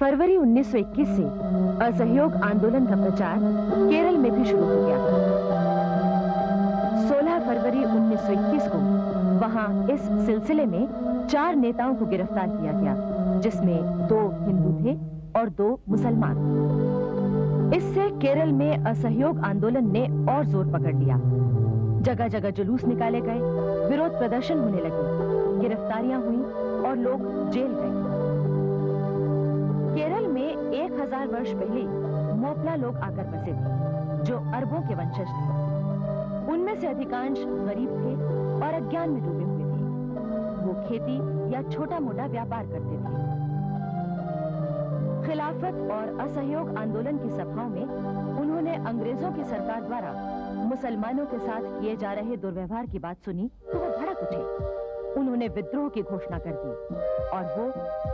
फरवरी 1921 से असहयोग आंदोलन का प्रचार केरल में भी शुरू हो गया। 16 फरवरी 1921 को वहां इस सिलसिले में 4 नेताओं को गिरफ्तार किया गया, जिसमें 2 हिंदू थे और 2 मुसलमान। इससे केरल में असहयोग आंदोलन ने और जोर पकड़ लिया। जगह जगह जुलूस निकाले गए, विरोध प्रदर्शन होने लगे, गिरफ्तारियां हुई और लोग जेल गए। केरल में 1000 वर्ष पहले मोपला लोग आकर बसे थे, जो अरबों के वंशज थे। उनमें से अधिकांश गरीब थे और अज्ञान में डूबे हुए थे। वो खेती या छोटा मोटा व्यापार करते थे। खिलाफत और असहयोग आंदोलन की सभाओं में उन्होंने अंग्रेजों की सरकार द्वारा मुसलमानों के साथ किए जा रहे दुर्व्यवहार की बात सुनी तो वो भड़क उठे। उन्होंने विद्रोह की घोषणा कर दी और वो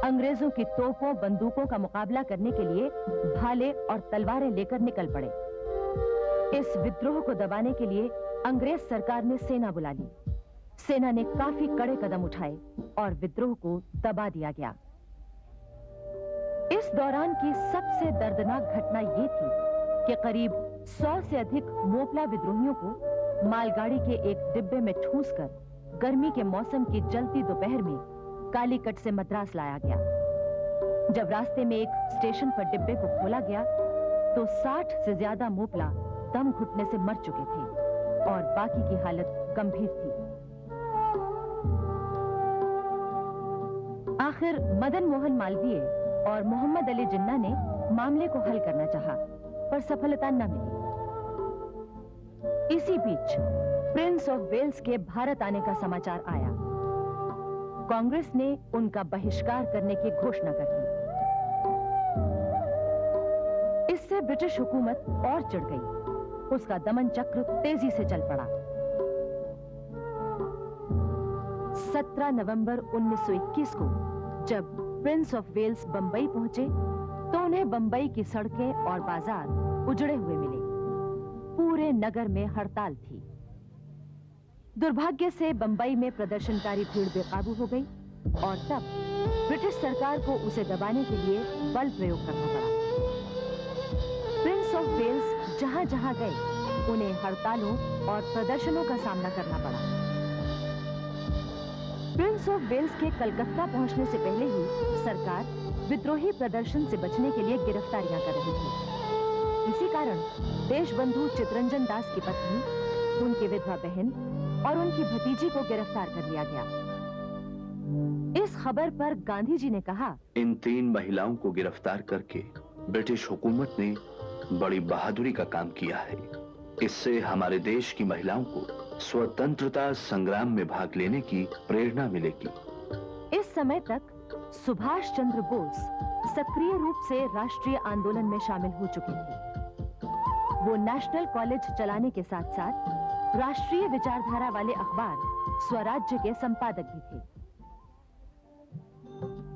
अंग्रेजों की तोपों बंदूकों का मुकाबला करने के लिए भाले और तलवारें लेकर निकल पड़े। इस विद्रोह को दबाने के लिए अंग्रेज सरकार ने सेना बुला ली। सेना ने काफी कड़े कदम उठाए और विद्रोह को दबा दिया गया। इस दौरान की सबसे दर्दनाक घटना ये थी कि करीब 100 से अधिक मोपला विद्रोहियों को मालगाड़ी के एक डिब्बे में ठूंसकर गर्मी के मौसम की जलती दोपहर में कालीकट से मद्रास लाया गया। जब रास्ते में एक स्टेशन पर डिब्बे को खोला गया तो 60 से ज्यादा मोपला दम घुटने से मर चुके थे और बाकी की हालत गंभीर थी। आखिर मदन मोहन मालवीय और मोहम्मद अली जिन्ना ने मामले को हल करना चाहा, पर सफलता न मिली। इसी बीच प्रिंस ऑफ वेल्स के भारत आने का समाचार आया। कांग्रेस ने उनका बहिष्कार करने की घोषणा कर दी। इससे ब्रिटिश हुकूमत और चिढ़ गई। उसका दमन चक्र तेजी से चल पड़ा। 17 नवंबर 1921 को जब प्रिंस ऑफ वेल्स बंबई पहुंचे तो उन्हें बंबई की सड़कें और बाजार उजड़े हुए मिले। पूरे नगर में हड़ताल थी। दुर्भाग्य से बंबई में प्रदर्शनकारी भीड़ बेकाबू हो गई और तब ब्रिटिश सरकार को उसे दबाने के लिए बल प्रयोग करना पड़ा। प्रिंस ऑफ वेल्स जहां जहां गए उन्हें हड़तालों और प्रदर्शनों का सामना करना पड़ा। प्रिंस ऑफ वेल्स के कलकत्ता पहुंचने से पहले ही सरकार विद्रोही प्रदर्शन से बचने के लिए गिरफ्तारियां कर रही थी। इसी कारण देशबंधु चितरंजन दास की पत्नी, उनकी विधवा बहन और उनकी भतीजी को गिरफ्तार कर लिया गया। इस खबर पर गांधी जी ने कहा, इन 3 महिलाओं को गिरफ्तार करके ब्रिटिश हुकूमत ने बड़ी बहादुरी का काम किया है। इससे हमारे देश की महिलाओं को स्वतंत्रता संग्राम में भाग लेने की प्रेरणा मिलेगी। इस समय तक सुभाष चंद्र बोस सक्रिय रूप से राष्ट्रीय आंदोलन में शामिल हो चुके थे। वो नेशनल कॉलेज चलाने के साथ साथ राष्ट्रीय विचारधारा वाले अखबार स्वराज्य के संपादक भी थे।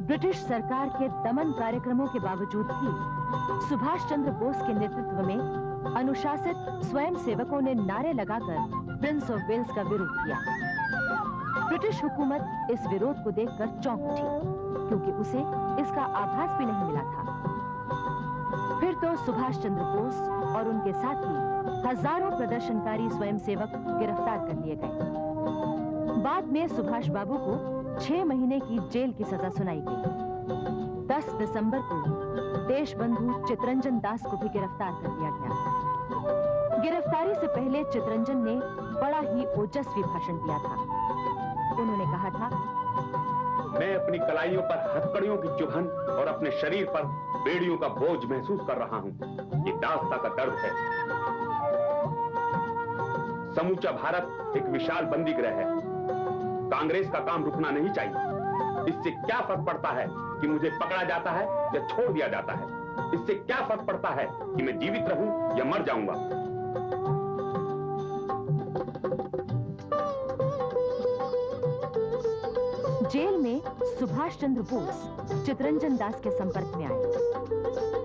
ब्रिटिश सरकार के दमन कार्यक्रमों के बावजूद भी सुभाष चंद्र बोस के नेतृत्व में अनुशासित स्वयंसेवकों ने नारे लगाकर प्रिंस ऑफ वेल्स का विरोध किया। ब्रिटिश हुकूमत इस विरोध को देखकर चौंक उठी, क्योंकि उसे इसका आभास भी नहीं मिला था। फिर तो सुभाष चंद्र बोस और उनके साथी हजारों प्रदर्शनकारी स्वयंसेवक गिरफ्तार कर लिए गए। बाद में सुभाष बाबू को 6 महीने की जेल की सजा सुनाई गई। 10 दिसंबर को देशबंधु चितरंजन दास को भी गिरफ्तार कर लिया गया। गिरफ्तारी से पहले चितरंजन ने बड़ा ही ओजस्वी भाषण दिया था। उन्होंने कहा था, मैं अपनी कलाइयों पर हथकड़ियों की चुभन और अपने शरीर पर बेड़ियों का बोझ महसूस कर रहा हूं। ये दास्ता का दर्द है। समूचा भारत एक विशाल बंदी गृह है। कांग्रेस का काम रुकना नहीं चाहिए। इससे क्या फर्क पड़ता है कि मुझे पकड़ा जाता है या छोड़ दिया जाता है? इससे क्या फर्क पड़ता है कि मैं जीवित रहूं या मर जाऊंगा? जेल में सुभाष चंद्र बोस चितरंजन दास के संपर्क में आए।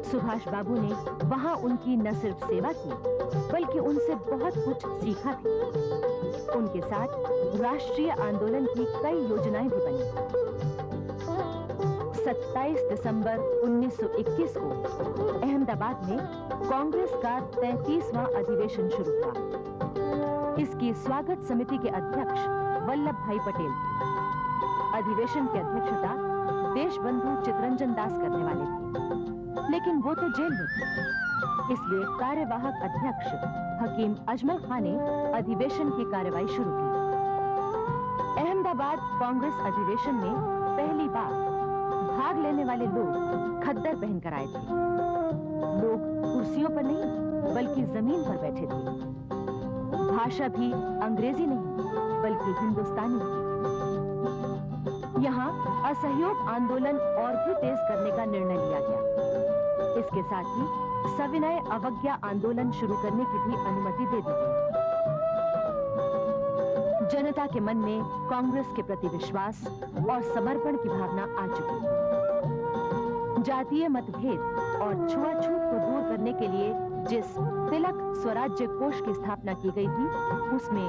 सुभाष बाबू ने वहां उनकी न सिर्फ सेवा की, बल्कि उनसे बहुत कुछ सीखा भी। उनके साथ राष्ट्रीय आंदोलन की कई योजनाएं भी बनी। 27 दिसंबर 1921 को अहमदाबाद में कांग्रेस का 33वां अधिवेशन शुरू हुआ। इसकी स्वागत समिति के अध्यक्ष वल्लभ भाई पटेल थे। अधिवेशन की अध्यक्षता देशबंधु चितरंजन दास करने वाले थे, लेकिन वो तो जेल में थे, इसलिए कार्यवाहक अध्यक्ष हकीम अजमल खान ने अधिवेशन की कार्यवाही शुरू की। अहमदाबाद कांग्रेस अधिवेशन में पहली बार भाग लेने वाले लोग खद्दर पहनकर आए थे। लोग कुर्सियों पर नहीं बल्कि जमीन पर बैठे थे। भाषा भी अंग्रेजी नहीं बल्कि हिंदुस्तानी थी। यहाँ असहयोग आंदोलन और भी तेज करने का निर्णय लिया गया। इसके साथ ही सविनय अवज्ञा आंदोलन शुरू करने की भी अनुमति दे दी गई। जनता के मन में कांग्रेस के प्रति विश्वास और समर्पण की भावना आ चुकी थी। जातीय मतभेद और छुआछूत को दूर करने के लिए जिस तिलक स्वराज्य कोष की स्थापना की गई थी, उसमें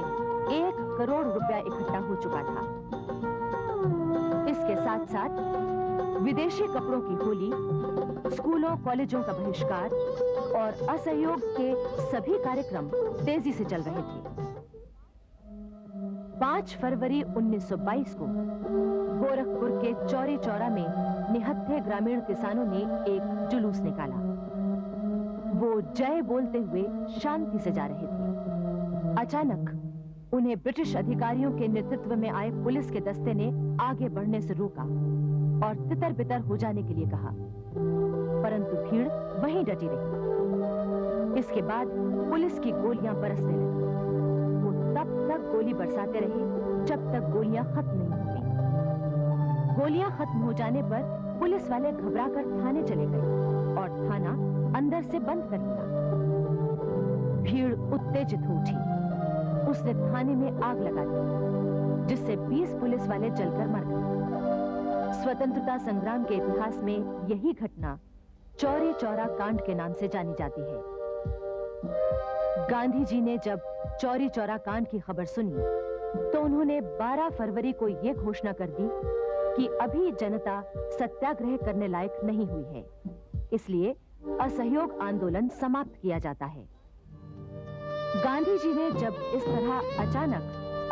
1 करोड़ रुपया इकट्ठा हो चुका था। इसके साथ साथ विदेशी कपड़ों की होली, स्कूलों कॉलेजों का बहिष्कार और असहयोग के सभी कार्यक्रम तेजी से चल रहे थे। 5 फरवरी 1922 को गोरखपुर के चौरी चौरा में निहत्थे ग्रामीण किसानों ने एक जुलूस निकाला। वो जय बोलते हुए शांति से जा रहे थे। अचानक उन्हें ब्रिटिश अधिकारियों के नेतृत्व में आए पुलिस के दस्ते ने आगे बढ़ने से रोका और तितर-बितर हो जाने के लिए कहा, परंतु भीड़ वहीं डटी रही। इसके बाद पुलिस की गोलियां बरसने लगी। वो तब तक गोली बरसाते रहे जब तक गोलियां खत्म नहीं हुई। गोलियां खत्म हो जाने पर पुलिस वाले घबराकर थाने चले गए और थाना अंदर से बंद कर लिया। भीड़ उत्तेजित हो उठी। उसने थाने में आग लगा दी, जिससे 20 पुलिस वाले जलकर मर गए। स्वतंत्रता संग्राम के इतिहास में यही घटना चौरी चौरा कांड के नाम से जानी जाती है। गांधी जी ने जब चौरी चौरा कांड की खबर सुनी तो उन्होंने 12 फरवरी को यह घोषणा कर दी कि अभी जनता सत्याग्रह करने लायक नहीं हुई है, इसलिए असहयोग आंदोलन समाप्त किया जाता है। गांधी जी ने जब इस तरह अचानक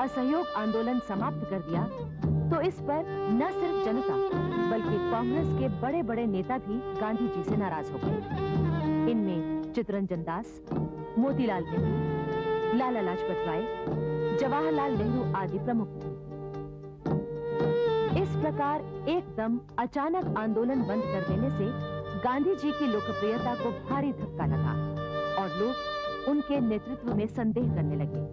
असहयोग आंदोलन समाप्त कर दिया तो इस पर न सिर्फ जनता बल्कि कांग्रेस के बड़े बड़े नेता भी गांधी जी से नाराज हो गए। इनमें चितरंजन दास, मोतीलाल नेहरू, लाला लाजपत राय, जवाहरलाल नेहरू आदि प्रमुख थे। इस प्रकार एकदम अचानक आंदोलन बंद कर देने से गांधी जी की लोकप्रियता को भारी धक्का लगा और लोग उनके नेतृत्व में संदेह करने लगे।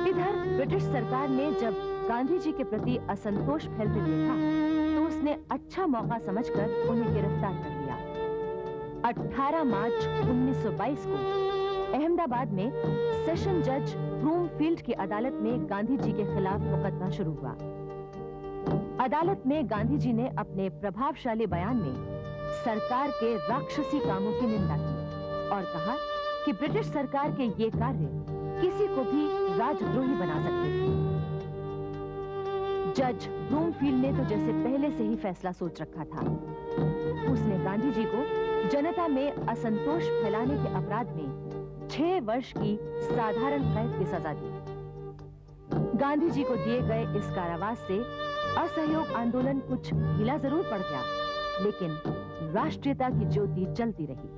इधर ब्रिटिश सरकार ने जब गांधी जी के प्रति असंतोष फैलते देखा तो उसने अच्छा मौका समझकर उन्हें गिरफ्तार कर लिया। 18 मार्च 1922 को अहमदाबाद में सेशन जज ब्रूमफील्ड की अदालत में गांधी जी के खिलाफ मुकदमा शुरू हुआ। अदालत में गांधी जी ने अपने प्रभावशाली बयान में सरकार के राक्षसी कामों की निंदा की और कहा कि ब्रिटिश सरकार के ये कार्य किसी को भी राजद्रोही बना सकते थे। जज ब्रूमफील्ड ने तो जैसे पहले से ही फैसला सोच रखा था। उसने गांधी जी को जनता में असंतोष फैलाने के अपराध में 6 वर्ष की साधारण कैद की सजा दी। गांधी जी को दिए गए इस कारावास से असहयोग आंदोलन कुछ ढीला जरूर पड़ गया, लेकिन राष्ट्रीयता की ज्योति जलती रही।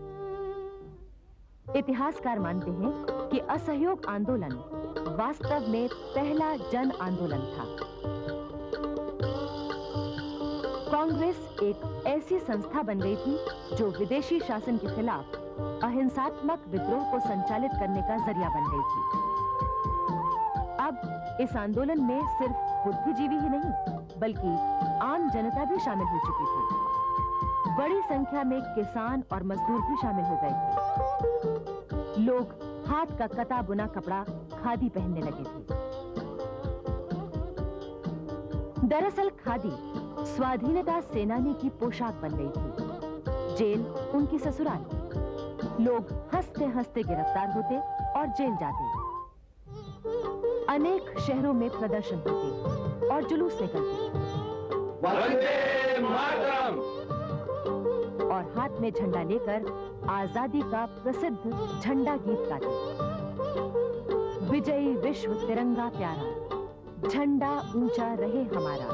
इतिहासकार मानते हैं कि असहयोग आंदोलन वास्तव में पहला जन आंदोलन था। कांग्रेस एक ऐसी संस्था बन गई थी जो विदेशी शासन के खिलाफ अहिंसात्मक विद्रोह को संचालित करने का जरिया बन गई थी। अब इस आंदोलन में सिर्फ बुद्धिजीवी ही नहीं बल्कि आम जनता भी शामिल हो चुकी थी। बड़ी संख्या में किसान और मजदूर भी शामिल हो गए थे। लोग हाथ का कता बुना कपड़ा खादी पहनने लगे थे। दरअसल खादी स्वाधीनता सेनानी की पोशाक बन गई थी। जेल उनकी ससुराल। लोग हंसते हंसते गिरफ्तार होते और जेल जाते। अनेक शहरों में प्रदर्शन होते और जुलूस निकलते। वंदे मातरम। और हाथ में झंडा लेकर आजादी का प्रसिद्ध झंडा गीत गाते। विजयी विश्व तिरंगा प्यारा, झंडा ऊंचा रहे हमारा,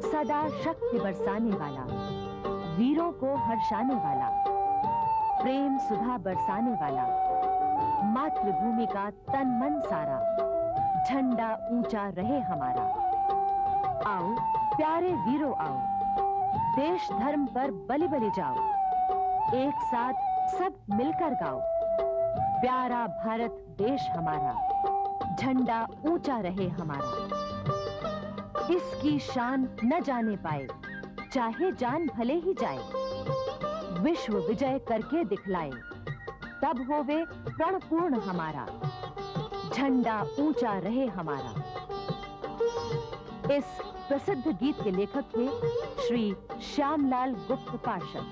सदा शक्ति बरसाने वाला, वीरों को हर्षाने वाला, प्रेम सुधा बरसाने वाला, मातृभूमि का तन मन सारा, झंडा ऊंचा रहे हमारा। आओ प्यारे वीरों आओ, देश धर्म पर बलि बलि जाओ, एक साथ सब मिलकर गाओ, प्यारा भारत देश हमारा, झंडा ऊंचा रहे हमारा। इसकी शान न जाने पाए, चाहे जान भले ही जाए, विश्व विजय करके दिखलाए, तब होवे प्रण पूर्ण हमारा, झंडा ऊंचा रहे हमारा। इस प्रसिद्ध गीत के लेखक थे श्री श्यामलाल गुप्त पार्षद।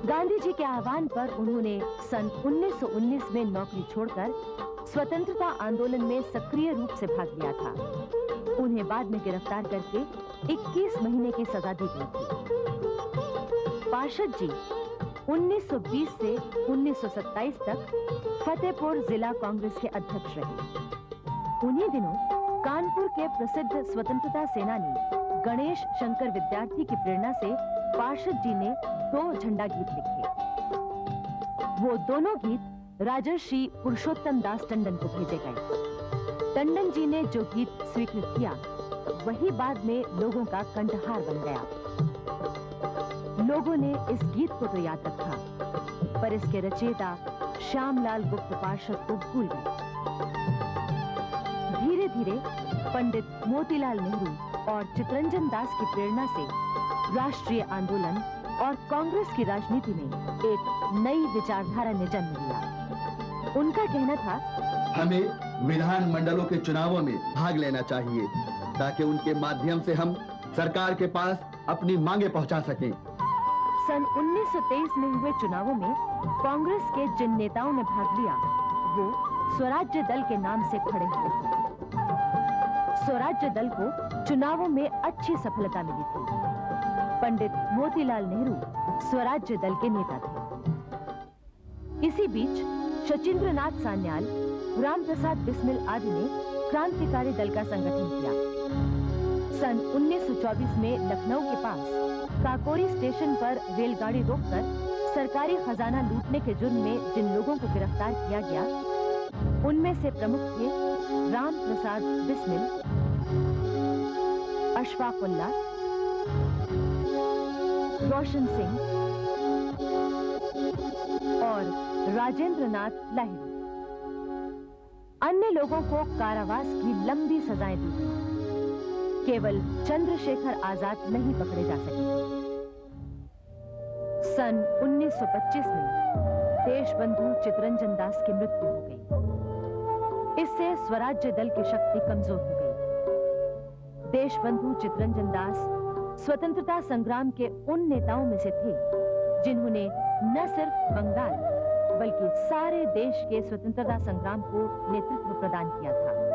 गांधी जी के आह्वान पर उन्होंने सन 1919 में नौकरी छोड़कर स्वतंत्रता आंदोलन में सक्रिय रूप से भाग लिया था। उन्हें बाद में गिरफ्तार करके 21 महीने की सजा दी गई थी। पार्षद जी 1920 से 1927 तक फतेहपुर जिला कांग्रेस के अध्यक्ष रहे। उन्हीं दिनों कानपुर के प्रसिद्ध स्वतंत्रता सेनानी गणेश शंकर विद्यार्थी की प्रेरणा से पार्षद जी ने 2 झंडा गीत लिखे। वो दोनों गीत राजर्षि पुरुषोत्तम दास टंडन को भेजे गए। टंडन जी ने जो गीत स्वीकृत किया, वही बाद में लोगों का कंठहार बन गया। लोगों ने इस गीत को तो याद रखा, पर इसके रचयिता श्यामलाल गुप्त पार्षद को भूल गए। धीरे धीरे पंडित मोतीलाल नेहरू और चितरंजन दास की प्रेरणा से राष्ट्रीय आंदोलन और कांग्रेस की राजनीति में एक नई विचारधारा ने जन्म लिया। उनका कहना था, हमें विधान मंडलों के चुनावों में भाग लेना चाहिए ताकि उनके माध्यम से हम सरकार के पास अपनी मांगे पहुंचा सकें। सन 1923 में हुए चुनावों में कांग्रेस के जिन नेताओं ने भाग लिया, वो स्वराज्य दल के नाम से खड़े हुए थे। स्वराज्य दल को चुनावों में अच्छी सफलता मिली थी। पंडित मोतीलाल नेहरू स्वराज्य दल के नेता थे। इसी बीच शचींद्रनाथ सान्याल, राम प्रसाद बिस्मिल आदि ने क्रांतिकारी दल का संगठन किया। सन 1924 में लखनऊ के पास काकोरी स्टेशन पर रेलगाड़ी रोककर सरकारी खजाना लूटने के जुर्म में जिन लोगों को गिरफ्तार किया गया, उनमें से प्रमुख थे राम प्रसाद बिस्मिल, अशफाकुल्ला, रोशन सिंह और राजेंद्र नाथ लाहिड़ी। अन्य लोगों को कारावास की लंबी सजाएं दी गई। केवल चंद्रशेखर आजाद नहीं पकड़े जा सके। सन 1925 में देशबंधु चितरंजन दास की मृत्यु हो गई। इससे स्वराज्य दल की शक्ति कमजोर हो गई। देशबंधु चितरंजन दास स्वतंत्रता संग्राम के उन नेताओं में से थे जिन्होंने न सिर्फ बंगाल बल्कि सारे देश के स्वतंत्रता संग्राम को नेतृत्व प्रदान किया था।